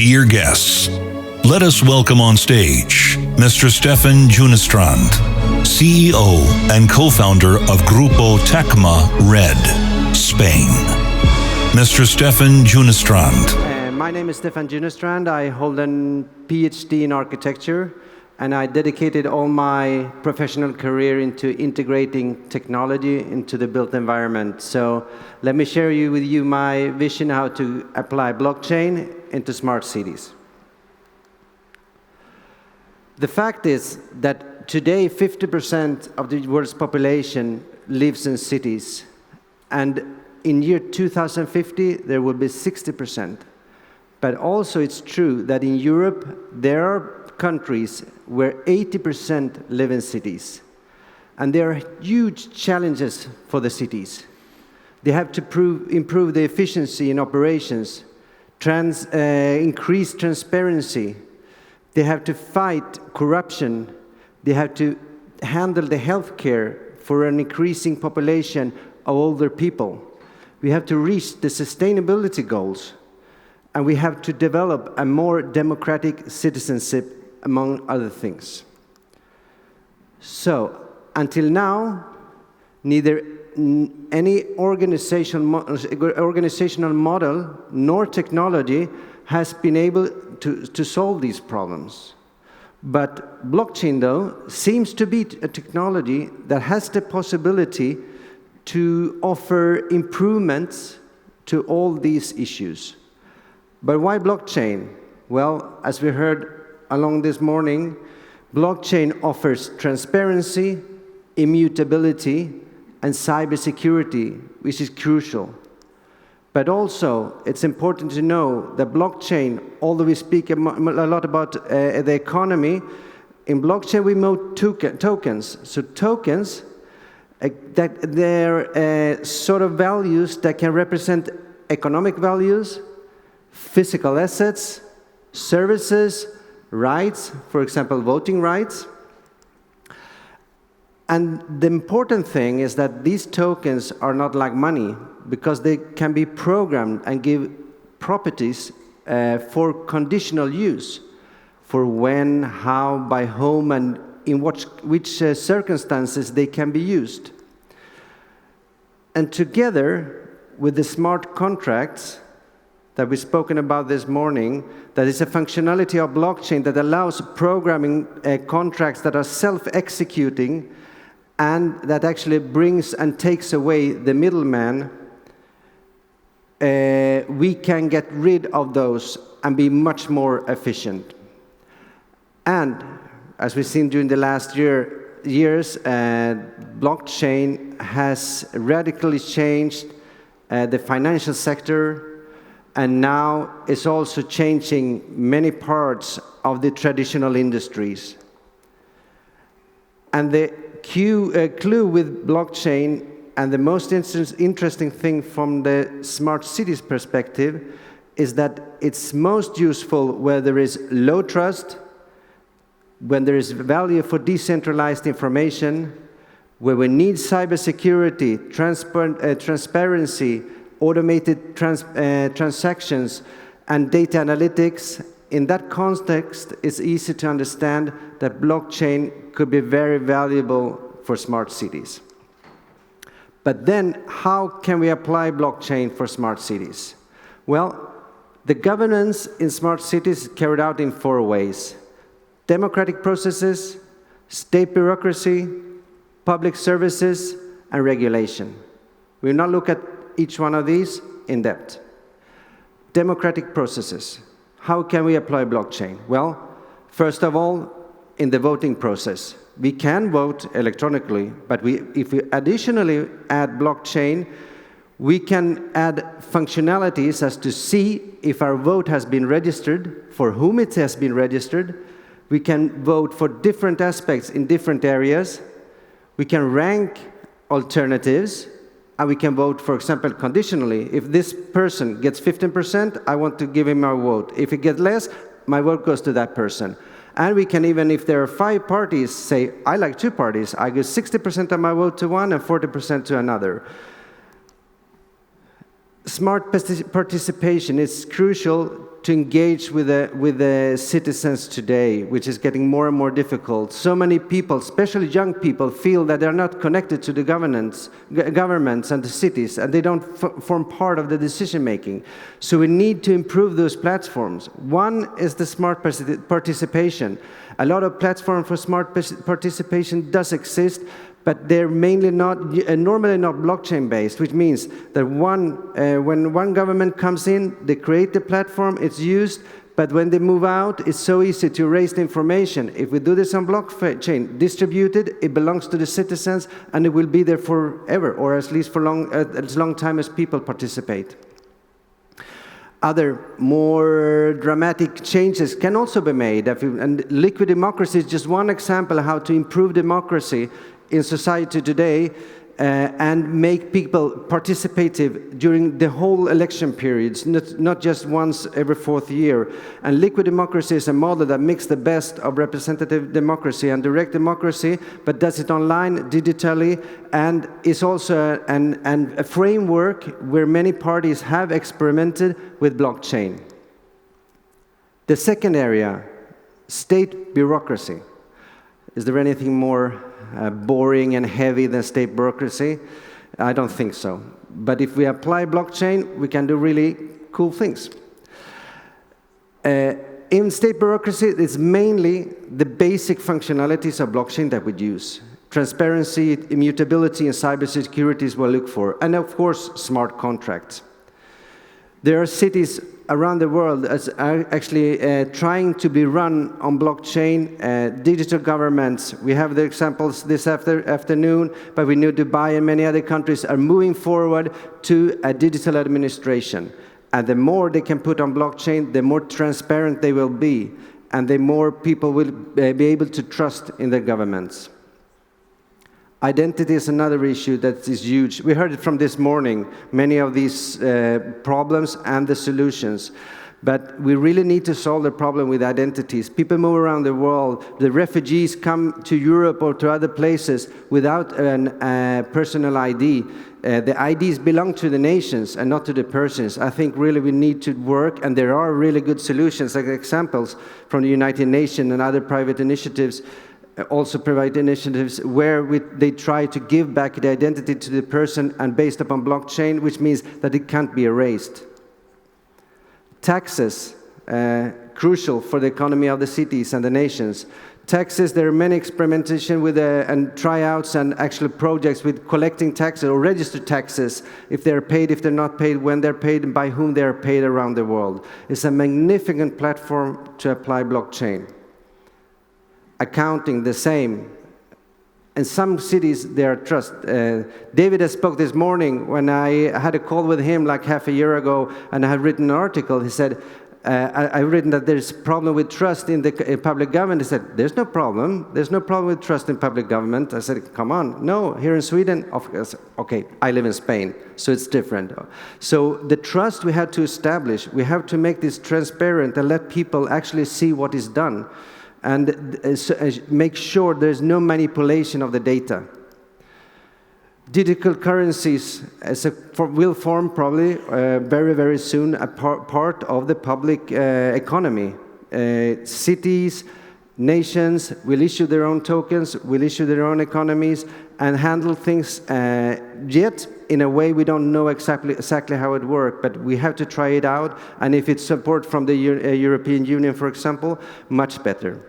Dear guests, let us welcome on stage Mr. Stefan Junestrand, CEO and co-founder of Grupo Tecma Red, Spain. Mr. Stefan Junestrand. My name is Stefan Junestrand. I hold a Ph.D. in architecture, and I dedicated all my professional career into integrating technology into the built environment. So let me share with you my vision how to apply blockchain into smart cities. The fact is that today 50% of the world's population lives in cities, and in year 2050 there will be 60%. But also it's true that in Europe there are countries where 80% live in cities. And there are huge challenges for the cities. They have to improve the efficiency in operations, increase transparency. They have to fight corruption. They have to handle the healthcare for an increasing population of older people. We have to reach the sustainability goals. And we have to develop a more democratic citizenship, among other things. So, until now, neither any organizational model nor technology has been able to solve these problems. But blockchain, though, seems to be a technology that has the possibility to offer improvements to all these issues. But why blockchain? Well, as we heard along this morning, blockchain offers transparency, immutability, and cybersecurity, which is crucial. But also, it's important to know that blockchain, although we speak a lot about the economy, in blockchain we move tokens. So tokens, that they're sort of values that can represent economic values, physical assets, services, rights, for example, voting rights. And the important thing is that these tokens are not like money, because they can be programmed and give properties for conditional use, for when, how, by whom, and in which circumstances they can be used. And together with the smart contracts that we've spoken about this morning, that is a functionality of blockchain that allows programming contracts that are self-executing and that actually brings and takes away the middleman, we can get rid of those and be much more efficient. And as we've seen during the last years, blockchain has radically changed the financial sector, and now it's also changing many parts of the traditional industries. And the clue with blockchain, and the most interesting thing from the smart cities perspective, is that it's most useful where there is low trust, when there is value for decentralized information, where we need cybersecurity, transparency, automated transactions, and data analytics. In that context, it's easy to understand that blockchain could be very valuable for smart cities. But then, how can we apply blockchain for smart cities? Well, the governance in smart cities is carried out in 4 ways: democratic processes, state bureaucracy, public services, and regulation. We will not look at each one of these in depth. Democratic processes. How can we apply blockchain? Well, first of all, in the voting process. We can vote electronically, but if we additionally add blockchain, we can add functionalities as to see if our vote has been registered, for whom it has been registered. We can vote for different aspects in different areas. We can rank alternatives, and we can vote, for example, conditionally. If this person gets 15%, I want to give him my vote. If he gets less, my vote goes to that person. And we can even, if there are 5 parties, say, I like 2 parties. I give 60% of my vote to one and 40% to another. Smart participation is crucial to engage with the citizens today, which is getting more and more difficult. So many people, especially young people, feel that they're not connected to the governments and the cities, and they don't form part of the decision-making. So we need to improve those platforms. One is the smart participation. A lot of platforms for smart participation does exist, but they're mainly normally not blockchain-based, which means that when one government comes in, they create the platform, it's used, but when they move out, it's so easy to erase the information. If we do this on blockchain, distributed, it belongs to the citizens, and it will be there forever, or at least for as long time as people participate. Other more dramatic changes can also be made, and liquid democracy is just one example of how to improve democracy in society today and make people participative during the whole election periods, not just once every 4th year. And liquid democracy is a model that mixes the best of representative democracy and direct democracy, but does it online, digitally, and is also a framework where many parties have experimented with blockchain. The second area, state bureaucracy. Is there anything more boring and heavy than state bureaucracy? I don't think so. But if we apply blockchain, we can do really cool things. In state bureaucracy, it's mainly the basic functionalities of blockchain that we use. Transparency, immutability, and cybersecurity is what we look for. And of course, smart contracts. There are cities around the world that are actually trying to be run on blockchain, digital governments. We have the examples this afternoon, but we know Dubai and many other countries are moving forward to a digital administration. And the more they can put on blockchain, the more transparent they will be, and the more people will be able to trust in their governments. Identity is another issue that is huge. We heard it from this morning, many of these problems and the solutions. But we really need to solve the problem with identities. People move around the world. The refugees come to Europe or to other places without a personal ID. The IDs belong to the nations and not to the persons. I think really we need to work, and there are really good solutions, like examples from the United Nations and other private initiatives, also private initiatives where they try to give back the identity to the person and based upon blockchain, which means that it can't be erased. Taxes, crucial for the economy of the cities and the nations. Taxes, there are many experimentation with and tryouts and actual projects with collecting taxes or registered taxes, if they're paid, if they're not paid, when they're paid, and by whom they're paid around the world. It's a magnificent platform to apply blockchain. Accounting, the same. In some cities, there are trust. David has spoke this morning when I had a call with him like half a year ago, and I had written an article. He said, I've written that there's a problem with trust in the public government. He said, there's no problem. There's no problem with trust in public government. I said, come on. No, here in Sweden, of course, okay, I live in Spain, so it's different. So the trust we have to establish, we have to make this transparent and let people actually see what is done, and make sure there's no manipulation of the data. Digital currencies will form probably very, very soon a part of the public economy. Cities, nations will issue their own tokens, will issue their own economies, and handle things yet in a way we don't know exactly how it works, but we have to try it out, and if it's support from the European Union, for example, much better.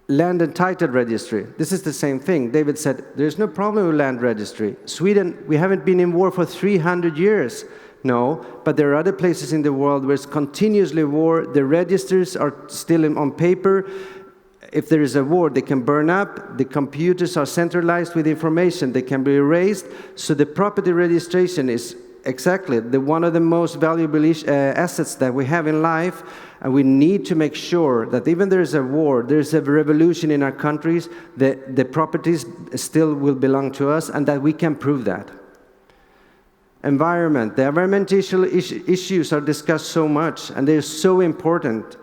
Land and title registry. This is the same thing. David said, there's no problem with land registry. Sweden, we haven't been in war for 300 years. No, but there are other places in the world where it's continuously war. The registers are still on paper. If there is a war, they can burn up. The computers are centralized with information. They can be erased. So the property registration is exactly one of the most valuable assets that we have in life. And we need to make sure that even there is a war, there's a revolution in our countries, the properties still will belong to us, and that we can prove that. Environment. The environmental issues are discussed so much, and they're so important.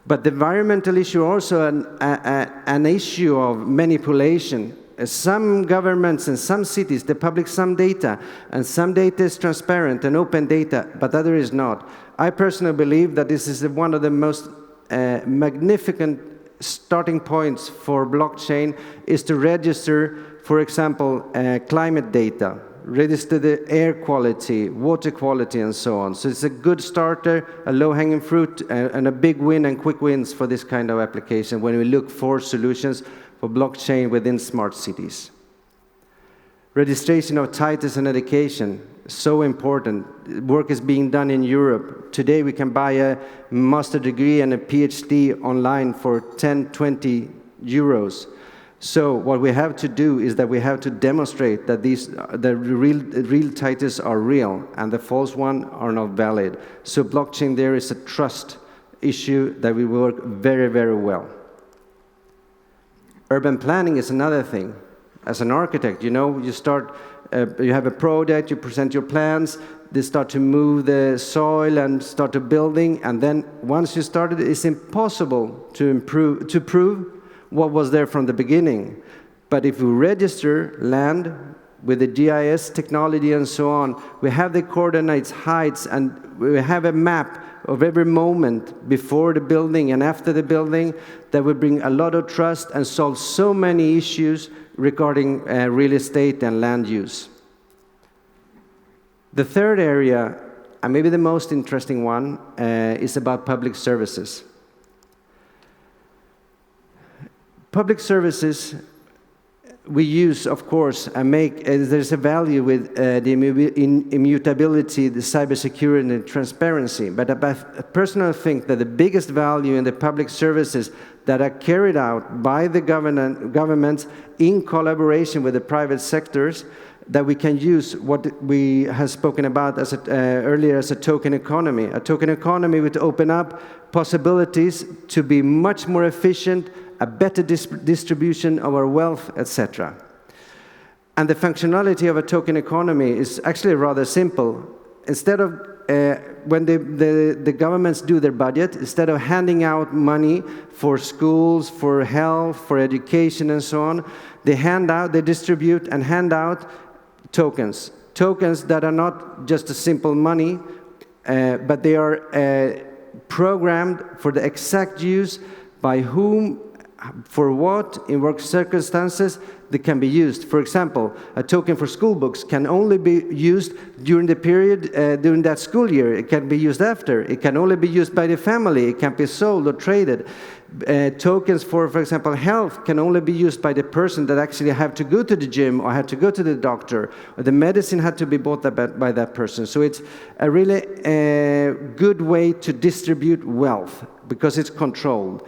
But the environmental issue also an issue of manipulation. Some governments and some cities, they publish some data, and some data is transparent and open data, but other is not. I personally believe that this is one of the most magnificent starting points for blockchain is to register, for example, climate data, register the air quality, water quality, and so on. So it's a good starter, a low-hanging fruit, and a big win and quick wins for this kind of application when we look for solutions for blockchain within smart cities. Registration of titles and education, so important. Work is being done in Europe. Today we can buy a master degree and a PhD online for 10, 20 euros. So what we have to do is that we have to demonstrate that the real titles are real and the false ones are not valid. So blockchain there is a trust issue that will work very, very well. Urban planning is another thing. As an architect, you know, you have a project, you present your plans, they start to move the soil and start to building, and then once you started, it's impossible to prove what was there from the beginning. But if we register land with the GIS technology and so on, we have the coordinates, heights, and we have a map of every moment before the building and after the building that will bring a lot of trust and solve so many issues regarding real estate and land use. The third area, and maybe the most interesting one, is about public services. Public services we use, of course, and there's a value with the immutability, the cybersecurity, and the transparency. But I personally think that the biggest value in the public services that are carried out by the governments in collaboration with the private sectors, that we can use what we have spoken about earlier as a token economy. A token economy would open up possibilities to be much more efficient, a better distribution of our wealth, etc. And the functionality of a token economy is actually rather simple. Instead of, when the governments do their budget, instead of handing out money for schools, for health, for education, and so on, they distribute and hand out tokens. Tokens that are not just a simple money, but they are programmed for the exact use by whom, for what, in what circumstances they can be used. For example, a token for school books can only be used during the period, during that school year. It can be used after. It can only be used by the family. It can't be sold or traded. Tokens for example, health can only be used by the person that actually have to go to the gym or have to go to the doctor, or the medicine had to be bought by that person. So it's a really good way to distribute wealth because it's controlled.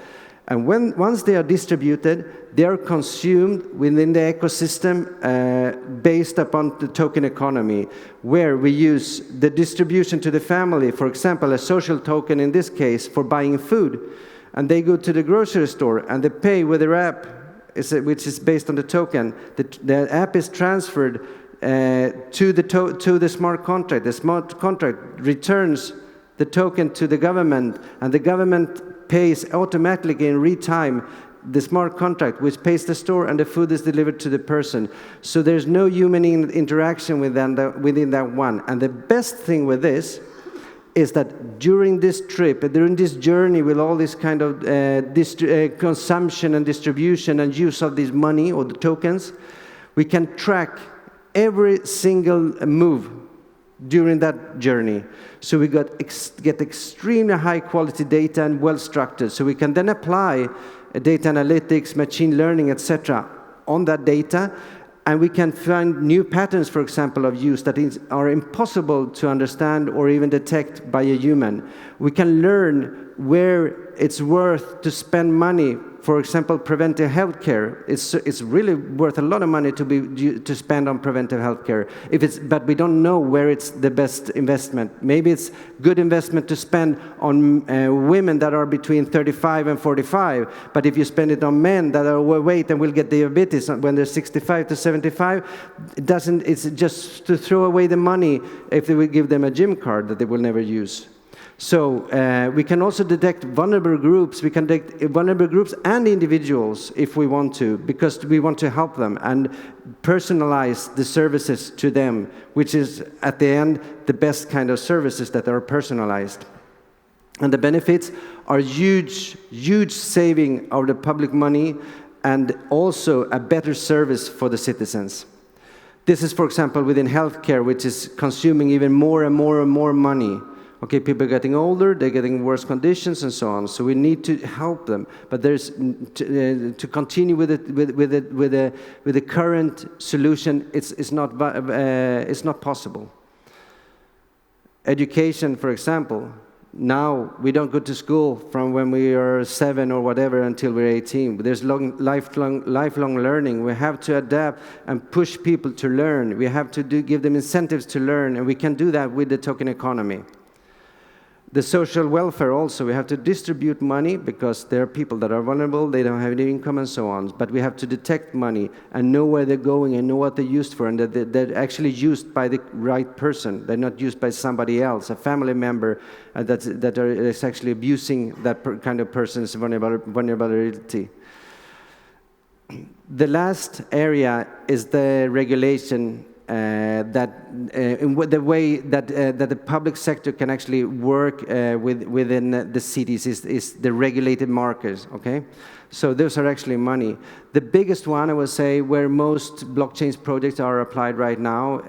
And once they are distributed, they are consumed within the ecosystem based upon the token economy, where we use the distribution to the family, for example, a social token in this case for buying food. And they go to the grocery store and they pay with their app, which is based on the token. The app is transferred to the smart contract. The smart contract returns the token to the government, and the government pays automatically in real time the smart contract, which pays the store, and the food is delivered to the person. So there's no human interaction within that one. And the best thing with this is that during this trip, during this journey with all this kind of consumption and distribution and use of this money or the tokens, we can track every single move during that journey. So we get extremely high quality data and well structured. So we can then apply data analytics, machine learning, etc. on that data, and we can find new patterns, for example, of use that are impossible to understand or even detect by a human. We can learn where it's worth to spend money. For example, preventive healthcare. It's really worth a lot of money to spend on preventive healthcare. But we don't know where it's the best investment. Maybe it's good investment to spend on women that are between 35 and 45. But if you spend it on men that are overweight and will get diabetes when they're 65 to 75, it's just to throw away the money if they will give them a gym card that they will never use. So we can also detect vulnerable groups. We can detect vulnerable groups and individuals if we want to, because we want to help them and personalize the services to them, which is, at the end, the best kind of services that are personalized. And the benefits are huge, huge saving of the public money and also a better service for the citizens. This is, for example, within healthcare, which is consuming even more and more and more money. Okay, people are getting older, they're getting worse conditions, and so on. So we need to help them. But there's to continue with the current solution. It's not possible. Education, for example. Now we don't go to school from when we are 7 or whatever until we're 18. There's lifelong learning. We have to adapt and push people to learn. We have to give them incentives to learn, and we can do that with the token economy. The social welfare also, we have to distribute money because there are people that are vulnerable, they don't have any income and so on. But we have to detect money and know where they're going and know what they're used for, and that they're actually used by the right person. They're not used by somebody else, a family member that is actually abusing that kind of person's vulnerability. The last area is the regulation. In the way that the public sector can actually work within the cities is the regulated markets, okay? So those are actually money. The biggest one, I would say, where most blockchain projects are applied right now,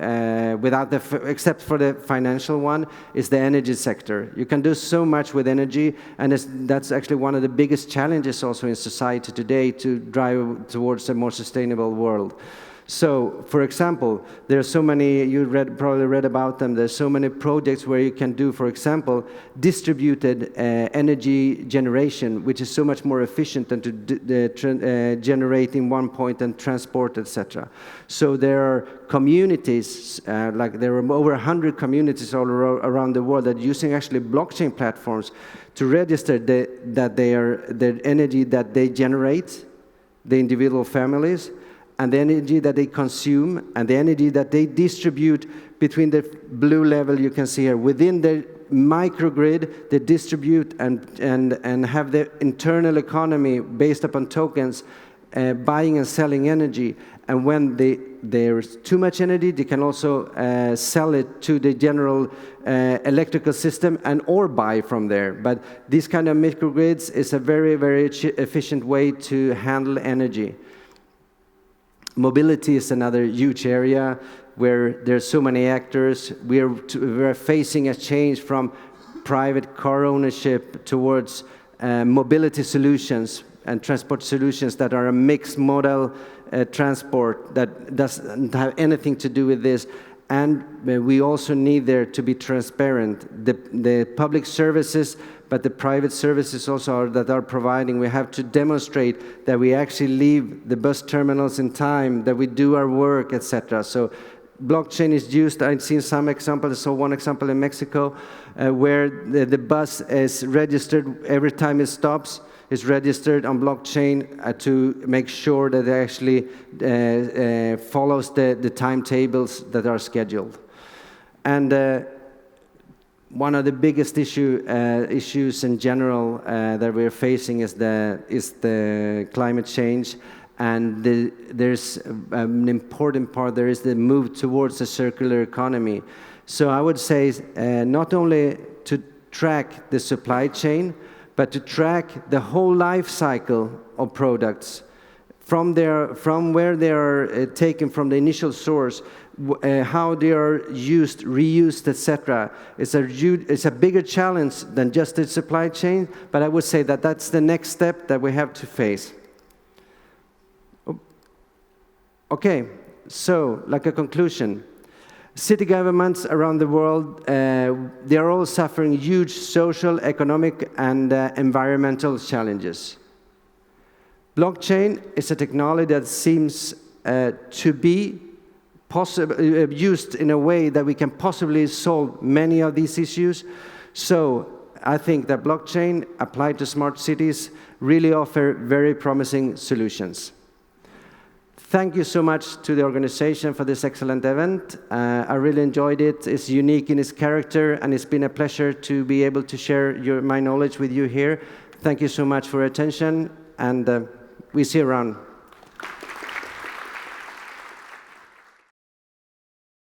except for the financial one, is the energy sector. You can do so much with energy, and that's actually one of the biggest challenges also in society today to drive towards a more sustainable world. So, for example, there are so many, you probably read about them, there's so many projects where you can do, for example, distributed energy generation, which is so much more efficient than to generate in one point and transport, etc. So there are communities, like there are over 100 communities all around the world that are using actually blockchain platforms to register the energy that they generate, the individual families, and the energy that they consume, and the energy that they distribute between the blue level you can see here. Within the microgrid, they distribute and have the internal economy based upon tokens, buying and selling energy. And when there's too much energy, they can also sell it to the general electrical system or buy from there. But these kind of microgrids is a very, very efficient way to handle energy. Mobility is another huge area where there's so many actors. We're facing a change from private car ownership towards mobility solutions and transport solutions that are a mixed model transport that doesn't have anything to do with this. And we also need there to be transparent. The public services, but the private services also that are providing, we have to demonstrate that we actually leave the bus terminals in time, that we do our work, etc. So blockchain is used. I've seen some examples. I saw one example in Mexico where the bus is registered every time it stops. Is registered on blockchain to make sure that it actually follows the timetables that are scheduled. And one of the biggest issues in general that we're facing is the climate change. And there's an important part, there is the move towards a circular economy. So I would say not only to track the supply chain, but to track the whole life cycle of products from where they are taken from the initial source, how they are used, reused, etc. It's a bigger challenge than just the supply chain, but I would say that that's the next step that we have to face. Okay, so like a conclusion. City governments around the world, they are all suffering huge social, economic, and environmental challenges. Blockchain is a technology that seems to be used in a way that we can possibly solve many of these issues. So I think that blockchain applied to smart cities really offer very promising solutions. Thank you so much to the organization for this excellent event. I really enjoyed it. It's unique in its character, and it's been a pleasure to be able to share my knowledge with you here. Thank you so much for your attention, and we see you around.